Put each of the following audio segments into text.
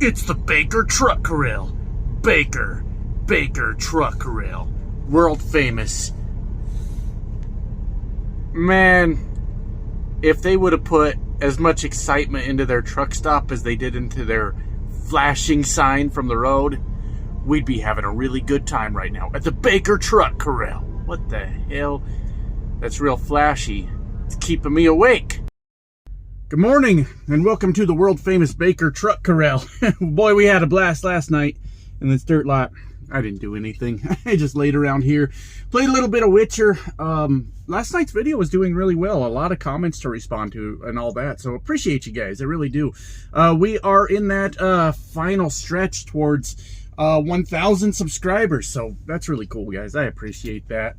It's the Baker Truck Corral. Baker Truck Corral. World famous. Man, if they would have put as much excitement into their truck stop as they did into their flashing sign from the road, we'd be having a really good time right now at the Baker Truck Corral. What the hell? That's real flashy. It's keeping me awake. Good morning, and welcome to the world famous Baker Truck Corral. Boy, we had a blast last night in this dirt lot. I didn't do anything. I just laid around here, played a little bit of Witcher. Last night's video was doing really well. A lot of comments to respond to and all that. So appreciate you guys. I really do. We are in that final stretch towards 1,000 subscribers. So that's really cool, guys. I appreciate that.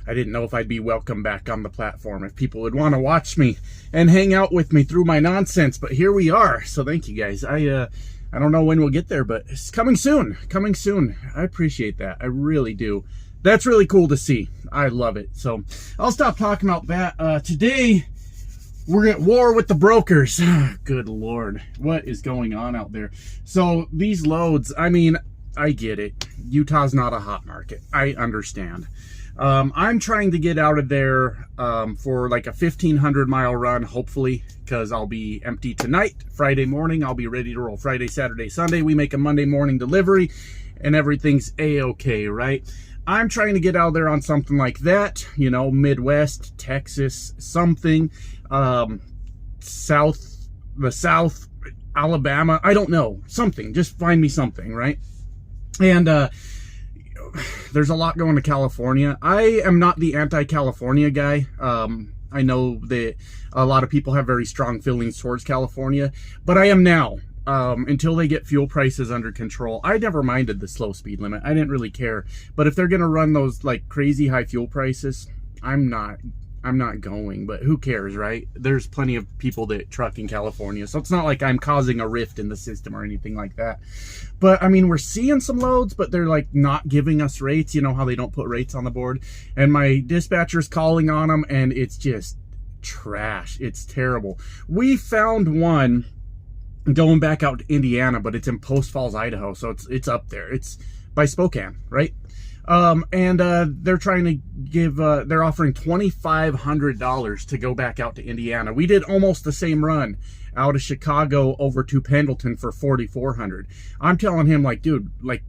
I didn't know if I'd be welcome back on the platform, if people would want to watch me and hang out with me through my nonsense, but here we are. So thank you guys. I don't know when we'll get there, but it's coming soon. Coming soon. I appreciate that. I really do. That's really cool to see. I love it. So I'll stop talking about that. Today, we're at war with the brokers. Good Lord. What is going on out there? So these loads, I mean, I get it. Utah's not a hot market. I understand. I'm trying to get out of there for like a 1,500 mile run, hopefully, because I'll be empty tonight. Friday morning, I'll be ready to roll. Friday, Saturday, Sunday, we make a Monday morning delivery, and everything's a-okay, right? I'm trying to get out of there on something like that, you know, Midwest, Texas, something, the South, Alabama, I don't know, something. Just find me something, right? And there's a lot going to California. I am not the anti-California guy. I know that a lot of people have very strong feelings towards California, but I am now. Until they get fuel prices under control. I never minded the slow speed limit. I didn't really care. But if they're going to run those like crazy high fuel prices, I'm not going, but who cares, right? There's plenty of people that truck in California, so it's not like I'm causing a rift in the system or anything like that. But I mean, we're seeing some loads, but they're like not giving us rates. You know how they don't put rates on the board, and my dispatcher's calling on them, and it's just trash. It's terrible. We found one going back out to Indiana, but it's in Post Falls, Idaho, so it's up there. It's by Spokane, right? They're trying to give, they're offering $2,500 to go back out to Indiana. We did almost the same run out of Chicago over to Pendleton for $4,400. I'm telling him, like, dude, like,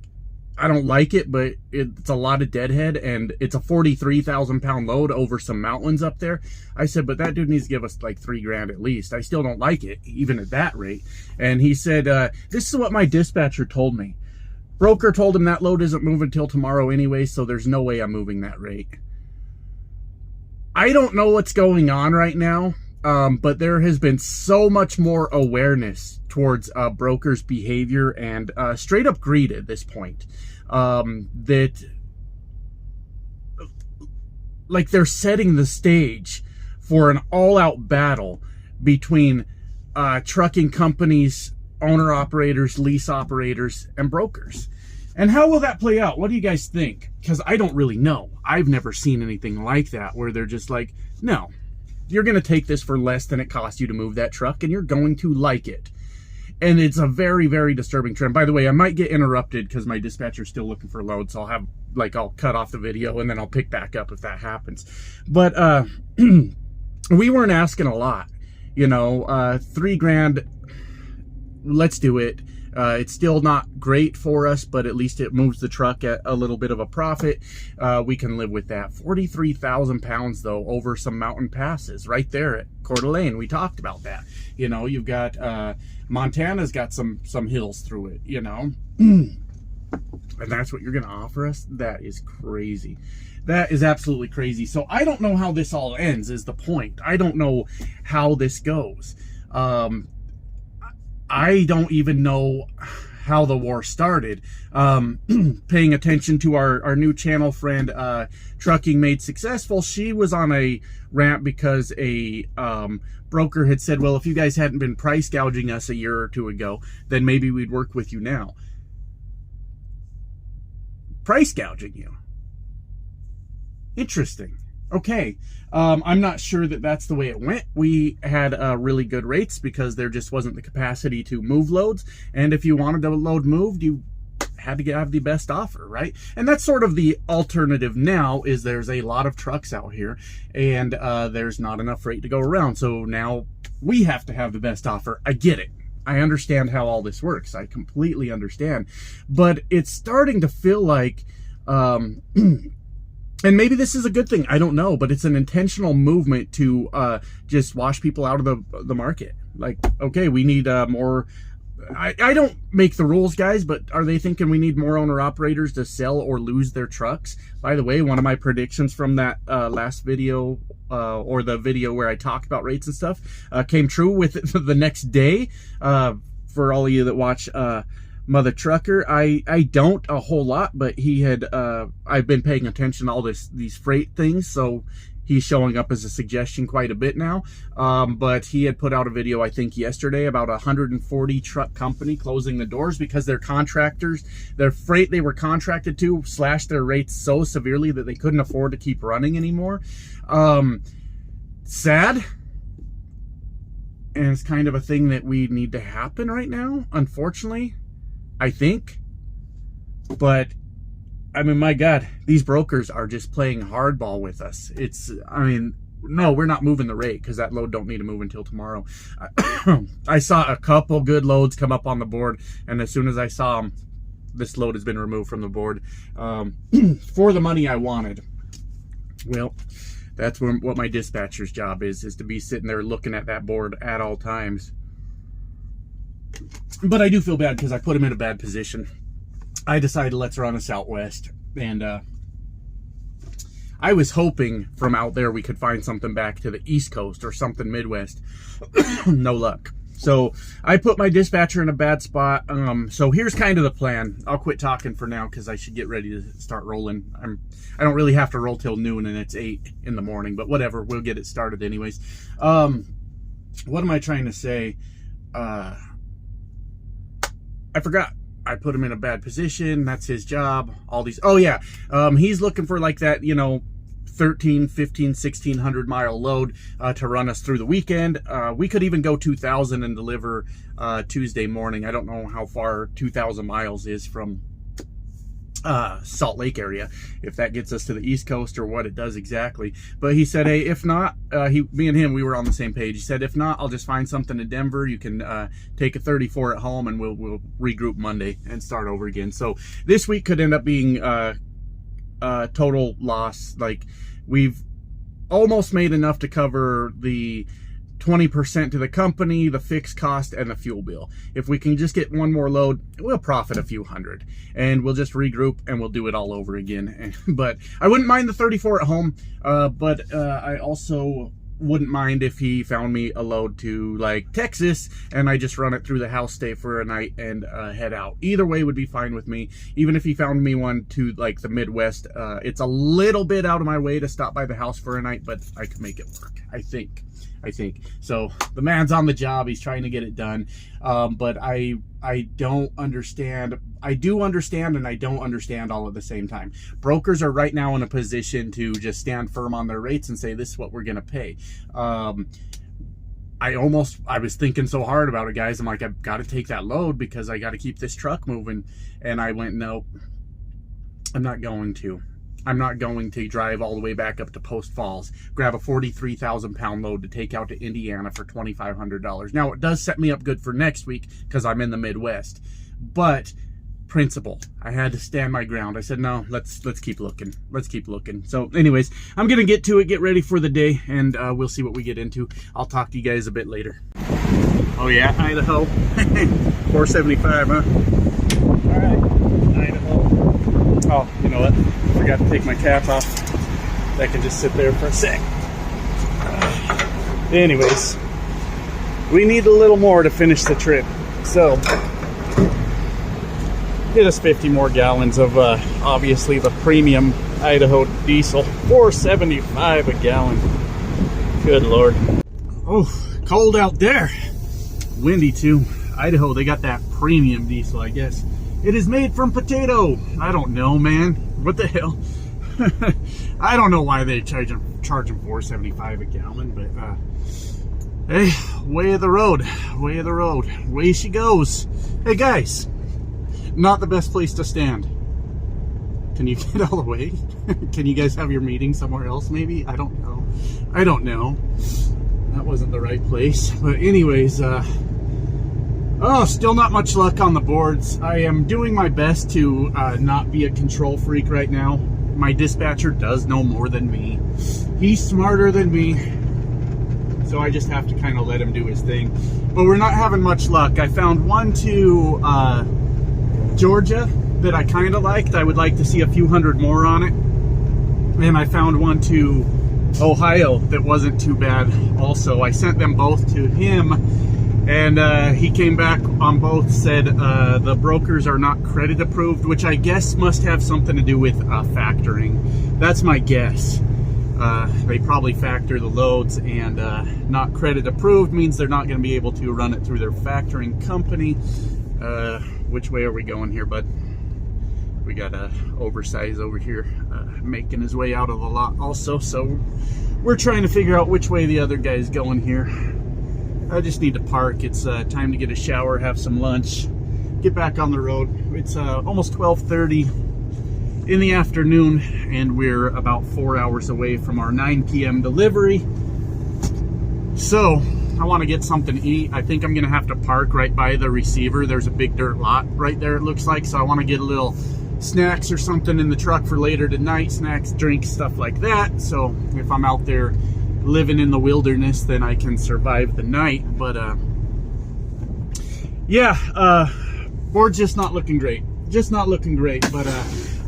I don't like it, but it's a lot of deadhead, and it's a 43,000 pound load over some mountains up there. I said, but that dude needs to give us like $3,000 at least. I still don't like it, even at that rate. And he said, this is what my dispatcher told me. Broker told him that load isn't moving till tomorrow anyway, so there's no way I'm moving that rate. I don't know what's going on right now, but there has been so much more awareness towards brokers' behavior and straight up greed at this point, that like they're setting the stage for an all-out battle between trucking companies, owner-operators, lease operators, and brokers. And how will that play out? What do you guys think? Because I don't really know. I've never seen anything like that, where they're just like, no, you're going to take this for less than it cost you to move that truck, and you're going to like it. And it's a very, very disturbing trend. By the way, I might get interrupted because my dispatcher's still looking for loads, so I'll cut off the video, and then I'll pick back up if that happens. But we weren't asking a lot. You know, $3,000, let's do it. It's still not great for us, but at least it moves the truck at a little bit of a profit. We can live with that. 43,000 pounds, though, over some mountain passes right there at Coeur d'Alene. We talked about that. You know, you've got Montana's got some hills through it, you know. And that's what you're going to offer us? That is crazy. That is absolutely crazy. So I don't know how this all ends, is the point. I don't know how this goes. I don't even know how the war started. Paying attention to our new channel friend, Trucking Made Successful, she was on a rant because a broker had said, well, if you guys hadn't been price gouging us a year or two ago, then maybe we'd work with you now. Price gouging you. Interesting. Okay, I'm not sure that that's the way it went. We had really good rates because there just wasn't the capacity to move loads. And if you wanted a load moved, you had to have the best offer, right? And that's sort of the alternative now, is there's a lot of trucks out here and there's not enough freight to go around. So now we have to have the best offer. I get it. I understand how all this works. I completely understand. But it's starting to feel like... and maybe this is a good thing, I don't know, but it's an intentional movement to just wash people out of the market. Like, okay, we need more... I don't make the rules, guys, but are they thinking we need more owner-operators to sell or lose their trucks? By the way, one of my predictions from that last video, or the video where I talked about rates and stuff, came true with the next day. For all of you that watch Mother Trucker, I don't a whole lot, but he had I've been paying attention to all these freight things, so he's showing up as a suggestion quite a bit now. But he had put out a video, I think yesterday, about a 140 truck company closing the doors because their contractors, their freight they were contracted to, slashed their rates so severely that they couldn't afford to keep running anymore. Sad. And it's kind of a thing that we need to happen right now, unfortunately, I think. But I mean, my God, these brokers are just playing hardball with us. I mean, no, we're not moving the rate because that load don't need to move until tomorrow. I saw a couple good loads come up on the board, and as soon as I saw them, this load has been removed from the board for the money I wanted. Well, that's what my dispatcher's job is to be sitting there looking at that board at all times. But I do feel bad because I put him in a bad position. I decided let's run us out west, and I was hoping from out there we could find something back to the East Coast or something Midwest. No luck. So I put my dispatcher in a bad spot. So here's kind of the plan. I'll quit talking for now because I should get ready to start rolling. I don't really have to roll till noon, and it's 8 in the morning, but whatever, we'll get it started anyways. What am I trying to say? I forgot. I put him in a bad position. That's his job. All these. Oh yeah. He's looking for like that, 13, 15, 1600 mile load to run us through the weekend. We could even go 2,000 and deliver Tuesday morning. I don't know how far 2,000 miles is from Salt Lake area, if that gets us to the East Coast or what it does exactly. But he said, hey, if not, me and him, we were on the same page. He said, if not, I'll just find something in Denver. You can take a 34 at home, and we'll regroup Monday and start over again. So this week could end up being total loss. Like, we've almost made enough to cover the 20% to the company, the fixed cost, and the fuel bill. If we can just get one more load, we'll profit a few hundred, and we'll just regroup and we'll do it all over again. But I wouldn't mind the 34 at home, but I also wouldn't mind if he found me a load to like Texas and I just run it through the house, stay for a night, and head out. Either way would be fine with me. Even if he found me one to like the Midwest, it's a little bit out of my way to stop by the house for a night, but I could make it work, I think. So the man's on the job. He's trying to get it done. But I don't understand. I do understand and I don't understand all at the same time. Brokers are right now in a position to just stand firm on their rates and say, this is what we're going to pay. I was thinking so hard about it, guys. I'm like, I've got to take that load because I got to keep this truck moving. And I went, no, I'm not going to. I'm not going to drive all the way back up to Post Falls, grab a 43,000 pound load to take out to Indiana for $2,500. Now, it does set me up good for next week because I'm in the Midwest, but principle, I had to stand my ground. I said, no, let's keep looking. Let's keep looking. So anyways, I'm going to get to it, get ready for the day, and we'll see what we get into. I'll talk to you guys a bit later. Oh yeah, Idaho. 475, huh? All right, Idaho. Oh, you know what? Forgot to take my cap off. That can just sit there for a sec. Anyways, we need a little more to finish the trip. So, get us 50 more gallons of, obviously, the premium Idaho diesel. $4.75 a gallon. Good Lord. Oh, cold out there. Windy, too. Idaho, they got that premium diesel, I guess. It is made from potato. I don't know, man. What the hell? I don't know why they charge them $4.75 a gallon, but hey, way of the road, way she goes. Hey guys, not the best place to stand. Can you get all the way? Can you guys have your meeting somewhere else maybe? I don't know. That wasn't the right place. But anyways, oh, still not much luck on the boards. I am doing my best to not be a control freak right now. My dispatcher does know more than me. He's smarter than me. So I just have to kind of let him do his thing. But we're not having much luck. I found one to Georgia that I kind of liked. I would like to see a few hundred more on it. And I found one to Ohio that wasn't too bad also. I sent them both to him, and he came back on both, said the brokers are not credit approved, which I guess must have something to do with factoring. That's my guess. They probably factor the loads, and not credit approved means they're not going to be able to run it through their factoring company. Which way are we going here, bud? We got a oversize over here making his way out of the lot also, so we're trying to figure out which way the other guy's going here. I just need to park. It's time to get a shower, have some lunch, get back on the road. It's almost 12:30 in the afternoon, and we're about 4 hours away from our 9 p.m. delivery. So I want to get something to eat. I think I'm gonna have to park right by the receiver. There's a big dirt lot right there, it looks like, so I want to get a little snacks or something in the truck for later tonight. Snacks, drinks, stuff like that. So if I'm out there living in the wilderness, then I can survive the night. But yeah, board's just not looking great. But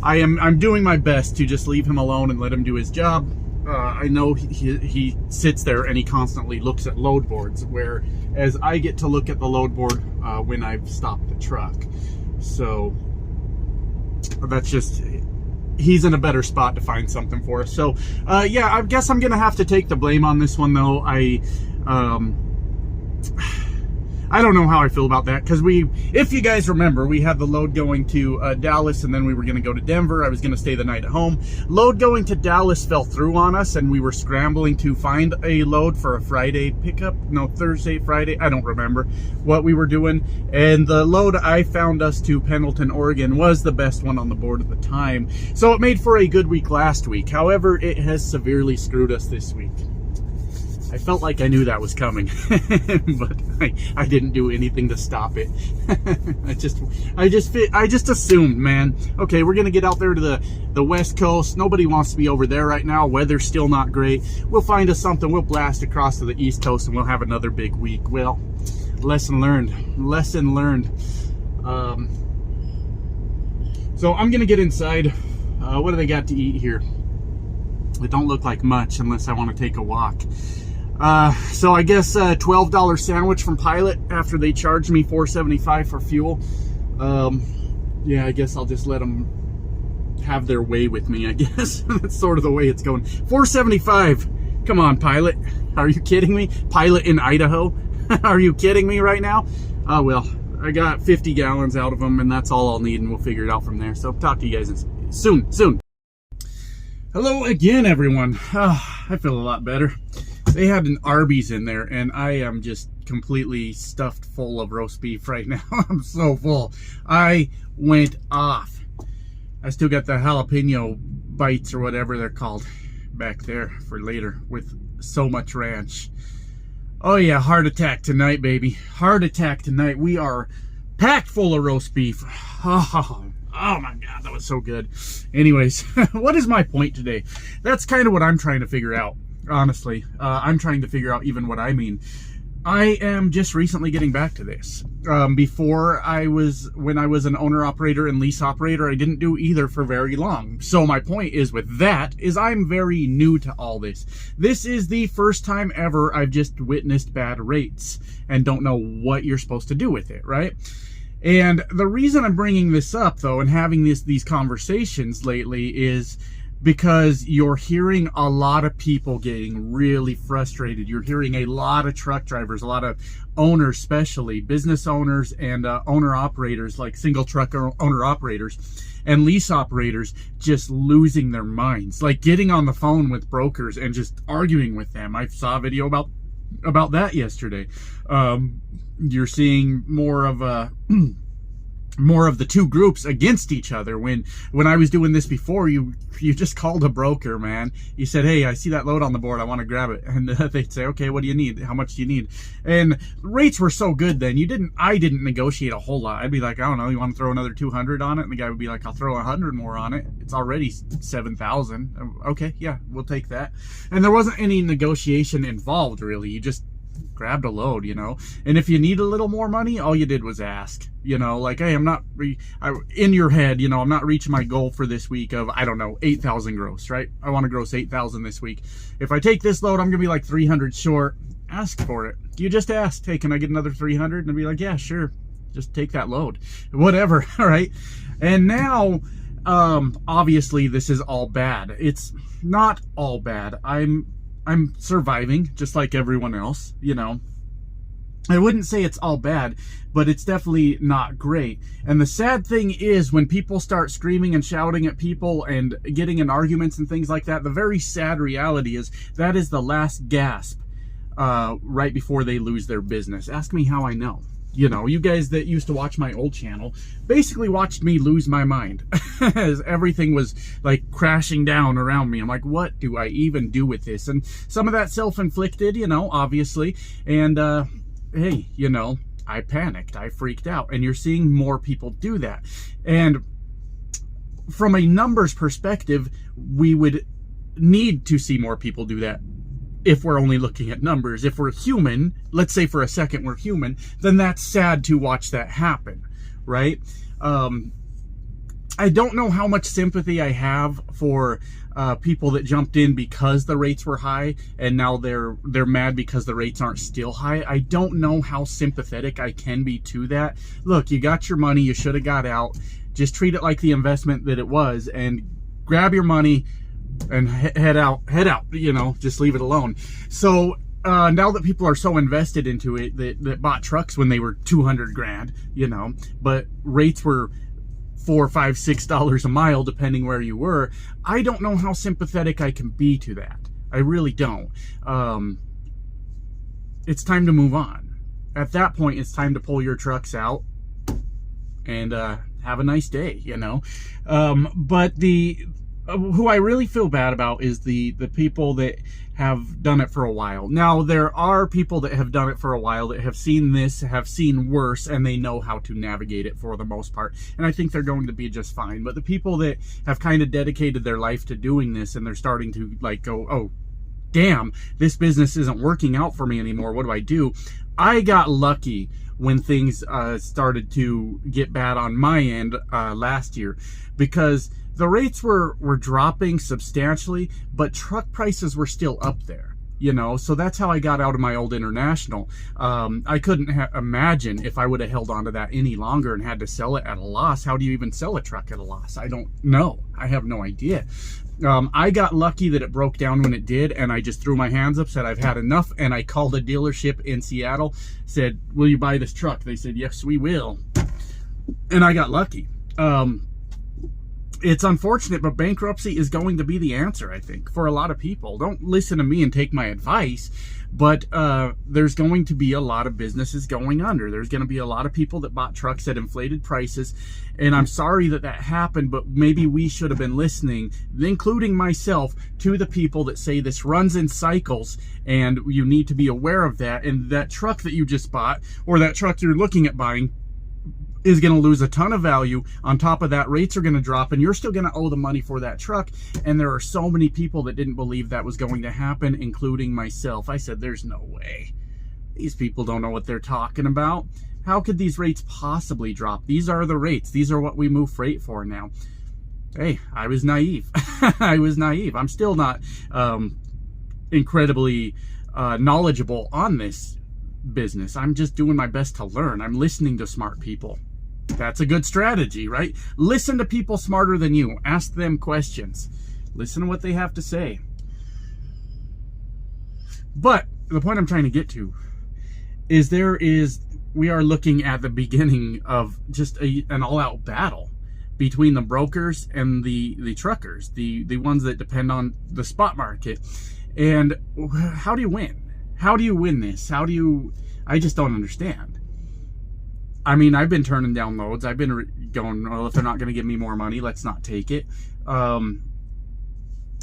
I'm doing my best to just leave him alone and let him do his job. I know he sits there and he constantly looks at load boards, whereas I get to look at the load board when I've stopped the truck. So that's just, he's in a better spot to find something for us. So yeah, I guess I'm gonna have to take the blame on this one though. I don't know how I feel about that, because if you guys remember, we had the load going to Dallas, and then we were going to go to Denver. I was going to stay the night at home. Load going to Dallas fell through on us, and we were scrambling to find a load for a Friday pickup. No, Thursday, Friday. I don't remember what we were doing. And the load I found us to Pendleton, Oregon was the best one on the board at the time. So it made for a good week last week. However, it has severely screwed us this week. I felt like I knew that was coming, but I didn't do anything to stop it. I just assumed, man. Okay, we're gonna get out there to the West Coast. Nobody wants to be over there right now. Weather's still not great. We'll find us something. We'll blast across to the East Coast, and we'll have another big week. Well, lesson learned. So I'm gonna get inside. What do they got to eat here? It don't look like much unless I want to take a walk. So I guess a $12 sandwich from Pilot after they charged me $4.75 for fuel. Yeah, I guess I'll just let them have their way with me, I guess. That's sort of the way it's going. $4.75. Come on, Pilot. Are you kidding me? Pilot in Idaho? Are you kidding me right now? Oh, well, I got 50 gallons out of them, and that's all I'll need, and we'll figure it out from there. So talk to you guys soon. Hello again, everyone. I feel a lot better. They had an Arbys in there, and I am just completely stuffed full of roast beef right now. I'm so full. I went off. I still got the jalapeno bites or whatever they're called back there for later with so much ranch. Oh yeah, heart attack tonight, baby. Heart attack tonight. We are packed full of roast beef. Oh my God, that was so good. Anyways, what is my point today? That's kind of what I'm trying to figure out. Honestly, I'm trying to figure out even what I mean. I am just recently getting back to this. When I was an owner operator and lease operator, I didn't do either for very long. So my point is with that is I'm very new to all this. This is the first time ever I've just witnessed bad rates and don't know what you're supposed to do with it, right? And the reason I'm bringing this up though and having these conversations lately is because you're hearing a lot of people getting really frustrated. You're hearing a lot of truck drivers, a lot of owners, especially business owners and owner operators, like single truck owner operators and lease operators, just losing their minds, like getting on the phone with brokers and just arguing with them. I saw a video about that yesterday. You're seeing more of a more of the two groups against each other. When I was doing this before, you just called a broker, man. You said, hey, I see that load on the board, I want to grab it. And they'd say, okay, what do you need? How much do you need? And rates were so good then. I didn't negotiate a whole lot. I'd be like, I don't know, you want to throw another 200 on it? And the guy would be like, I'll throw 100 more on it. It's already 7,000. Okay, yeah, we'll take that. And there wasn't any negotiation involved, really. You just grabbed a load, you know. And if you need a little more money, all you did was ask, you know, like, hey, in your head, you know, I'm not reaching my goal for this week of, I don't know, 8,000 gross, right? I want to gross 8,000 this week. If I take this load, I'm gonna be like 300 short. Ask for it. You just ask, hey, can I get another 300? And I'd be like, yeah, sure, just take that load, whatever. All right. And now obviously this is all bad. It's not all bad. I'm surviving just like everyone else, you know. I wouldn't say it's all bad, but it's definitely not great. And the sad thing is, when people start screaming and shouting at people and getting in arguments and things like that, the very sad reality is that is the last gasp right before they lose their business. Ask me how I know. You know, you guys that used to watch my old channel basically watched me lose my mind as everything was like crashing down around me. I'm like, what do I even do with this? And some of that self-inflicted, you know, obviously. And hey, you know, I panicked, I freaked out, and you're seeing more people do that. And from a numbers perspective, we would need to see more people do that. If we're only looking at numbers, if we're human, let's say for a second we're human, then that's sad to watch that happen, right? I don't know how much sympathy I have for people that jumped in because the rates were high and now they're mad because the rates aren't still high. I don't know how sympathetic I can be to that. Look, you got your money, you should have got out. Just treat it like the investment that it was and grab your money and head out, you know, just leave it alone. So now that people are so invested into it that bought trucks when they were 200 grand, you know, but rates were $4, $5, $6 a mile depending where you were, I don't know how sympathetic I can be to that. I really don't. It's time to move on. At that point, it's time to pull your trucks out and have a nice day, you know. But who I really feel bad about is the people that have done it for a while. Now, there are people that have done it for a while that have seen this, have seen worse, and they know how to navigate it for the most part. And I think they're going to be just fine. But the people that have kind of dedicated their life to doing this and they're starting to like go, oh, damn, this business isn't working out for me anymore. What do I do? I got lucky when things started to get bad on my end last year, because the rates were dropping substantially, but truck prices were still up there, you know. So that's how I got out of my old International. I couldn't imagine if I would have held on to that any longer and had to sell it at a loss. How do you even sell a truck at a loss? I don't know. I have no idea. I got lucky that it broke down when it did, and I just threw my hands up, said I've had enough, and I called a dealership in Seattle, said, will you buy this truck? They said, yes, we will. And I got lucky. It's unfortunate, but bankruptcy is going to be the answer, I think, for a lot of people. Don't listen to me and take my advice, but there's going to be a lot of businesses going under. There's going to be a lot of people that bought trucks at inflated prices, and I'm sorry that happened, but maybe we should have been listening, including myself, to the people that say this runs in cycles, and you need to be aware of that, and that truck that you just bought, or that truck you're looking at buying, is going to lose a ton of value. On top of that, rates are going to drop, and you're still going to owe the money for that truck. And there are so many people that didn't believe that was going to happen, including myself. I said, there's no way. These people don't know what they're talking about. How could these rates possibly drop? These are the rates. These are what we move freight for now. Hey, I was naive. I was naive. I'm still not incredibly knowledgeable on this business. I'm just doing my best to learn. I'm listening to smart people. That's a good strategy, right? Listen to people smarter than you. Ask them questions. Listen to what they have to say. But the point I'm trying to get to is we are looking at the beginning of just an all-out battle between the brokers and the truckers, the ones that depend on the spot market. And how do you win? How do you win this? I just don't understand. I mean, I've been turning down loads. I've been going, well, if they're not going to give me more money, let's not take it.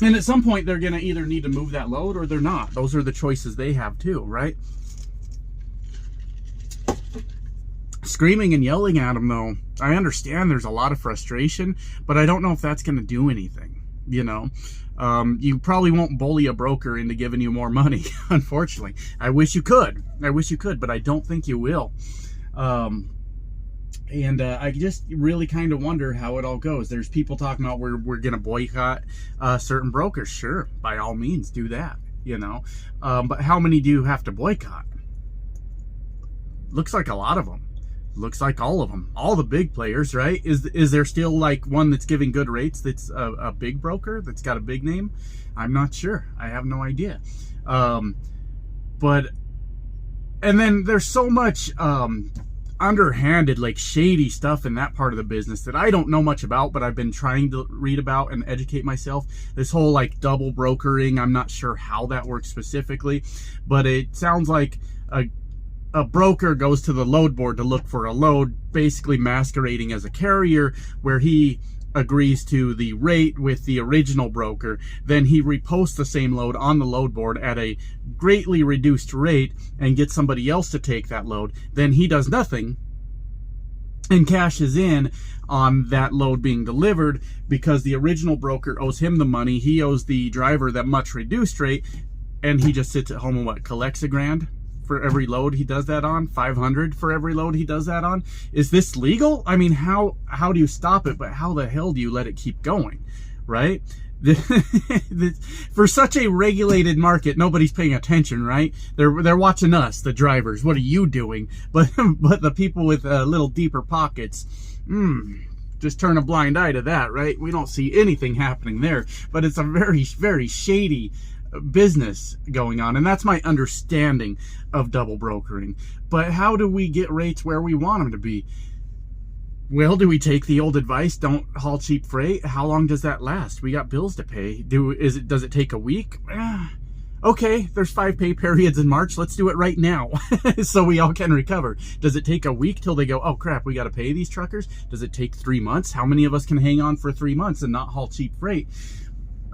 And at some point, they're going to either need to move that load or they're not. Those are the choices they have too, right? Screaming and yelling at them, though, I understand there's a lot of frustration, but I don't know if that's going to do anything, you know? You probably won't bully a broker into giving you more money, unfortunately. I wish you could, but I don't think you will. And I just really kind of wonder how it all goes. There's people talking about we're going to boycott certain brokers. Sure, by all means, do that, you know. But how many do you have to boycott? Looks like a lot of them. Looks like all of them. All the big players, right? Is there still like one that's giving good rates that's a big broker that's got a big name? I'm not sure. I have no idea. But, and then there's so much underhanded, like shady stuff in that part of the business that I don't know much about, but I've been trying to read about and educate myself. This whole like double brokering, I'm not sure how that works specifically, but it sounds like a broker goes to the load board to look for a load, basically masquerading as a carrier, where he agrees to the rate with the original broker. Then he reposts the same load on the load board at a greatly reduced rate and gets somebody else to take that load. Then he does nothing and cashes in on that load being delivered because the original broker owes him the money. He owes the driver that much reduced rate, and he just sits at home and collects $1,000 for every load he does that on, $500 for every load he does that on. Is this legal? I mean, how do you stop it? But how the hell do you let it keep going, right? For such a regulated market, nobody's paying attention, right? They're watching us, the drivers. What are you doing? But the people with little deeper pockets, just turn a blind eye to that, right? We don't see anything happening there. But it's a very, very shady business going on, and that's my understanding of double brokering. But how do we get rates where we want them to be? Well, do we take the old advice, don't haul cheap freight? How long does that last? We got bills to pay. Does it take a week? Okay, there's 5 pay periods in March. Let's do it right now so we all can recover. Does it take a week till they go, oh crap, we got to pay these truckers? Does it take 3 months? How many of us can hang on for 3 months and not haul cheap freight?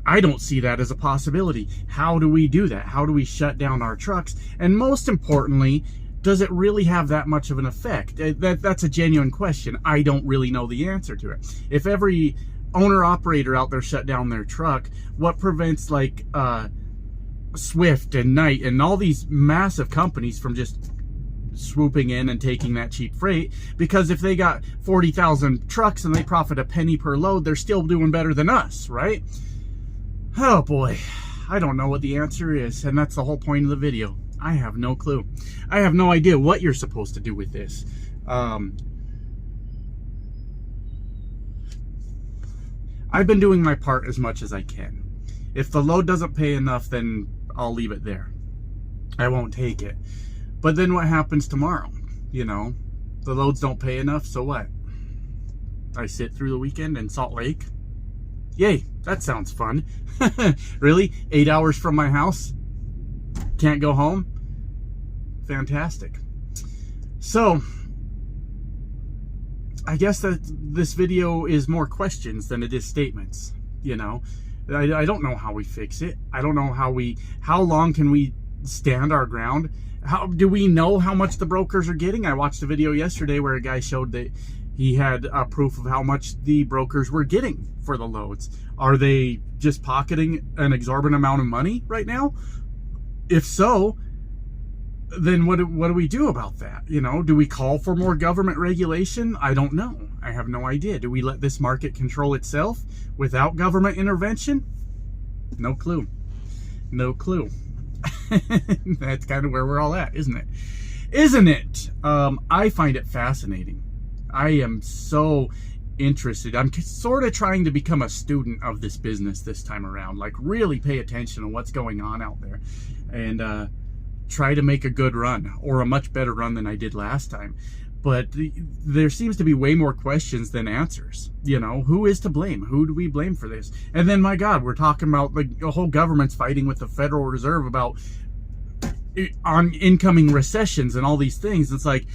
I don't see that as a possibility. How do we do that? How do we shut down our trucks? And most importantly, does it really have that much of an effect? That's a genuine question. I don't really know the answer to it. If every owner-operator out there shut down their truck, what prevents like Swift and Knight and all these massive companies from just swooping in and taking that cheap freight? Because if they got 40,000 trucks and they profit a penny per load, they're still doing better than us, right? Oh boy, I don't know what the answer is, and that's the whole point of the video. I have no clue. I have no idea what you're supposed to do with this. I've been doing my part as much as I can. If the load doesn't pay enough, then I'll leave it there. I won't take it. But then what happens tomorrow? You know, the loads don't pay enough, so what? I sit through the weekend in Salt Lake? Yay, that sounds fun. Really? 8 hours from my house? Can't go home? Fantastic. So, I guess that this video is more questions than it is statements, you know? I don't know how we fix it. I don't know how long can we stand our ground? How do we know how much the brokers are getting? I watched a video yesterday where a guy showed that he had proof of how much the brokers were getting for the loads. Are they just pocketing an exorbitant amount of money right now? If so, then what do we do about that? You know, do we call for more government regulation? I don't know. I have no idea. Do we let this market control itself without government intervention? No clue. No clue. That's kind of where we're all at, isn't it? Isn't it? I find it fascinating. I am so interested. I'm sort of trying to become a student of this business this time around, like really pay attention to what's going on out there, and try to make a good run, or a much better run than I did last time. But there seems to be way more questions than answers. You know, who is to blame? Who do we blame for this? And then, my God, we're talking about like the whole government's fighting with the Federal Reserve about on incoming recessions and all these things. It's like,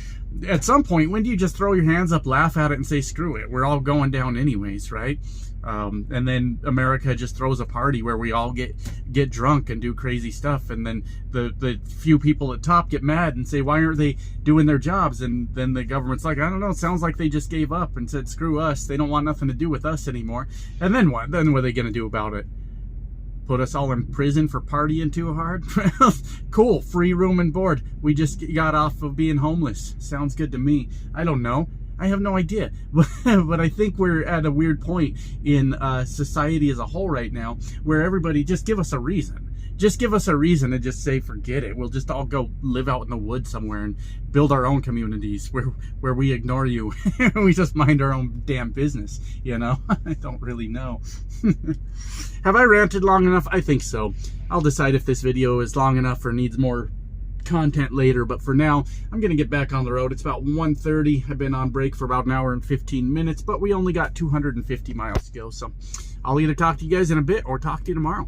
at some point, when do you just throw your hands up, laugh at it, and say, screw it, we're all going down anyways, right? And then America just throws a party where we all get drunk and do crazy stuff, and then the few people at top get mad and say, why aren't they doing their jobs? And then the government's like, I don't know, it sounds like they just gave up and said, screw us, they don't want nothing to do with us anymore. And then what? Then what are they going to do about it? Put us all in prison for partying too hard? Cool, free room and board. We just got off of being homeless. Sounds good to me. I don't know. I have no idea. But I think we're at a weird point in society as a whole right now, where everybody just give us a reason. Just give us a reason to just say, forget it. We'll just all go live out in the woods somewhere and build our own communities where we ignore you. We just mind our own damn business, you know? I don't really know. Have I ranted long enough? I think so. I'll decide if this video is long enough or needs more content later, but for now, I'm gonna get back on the road. It's about 1:30. I've been on break for about an hour and 15 minutes, but we only got 250 miles to go, so I'll either talk to you guys in a bit or talk to you tomorrow.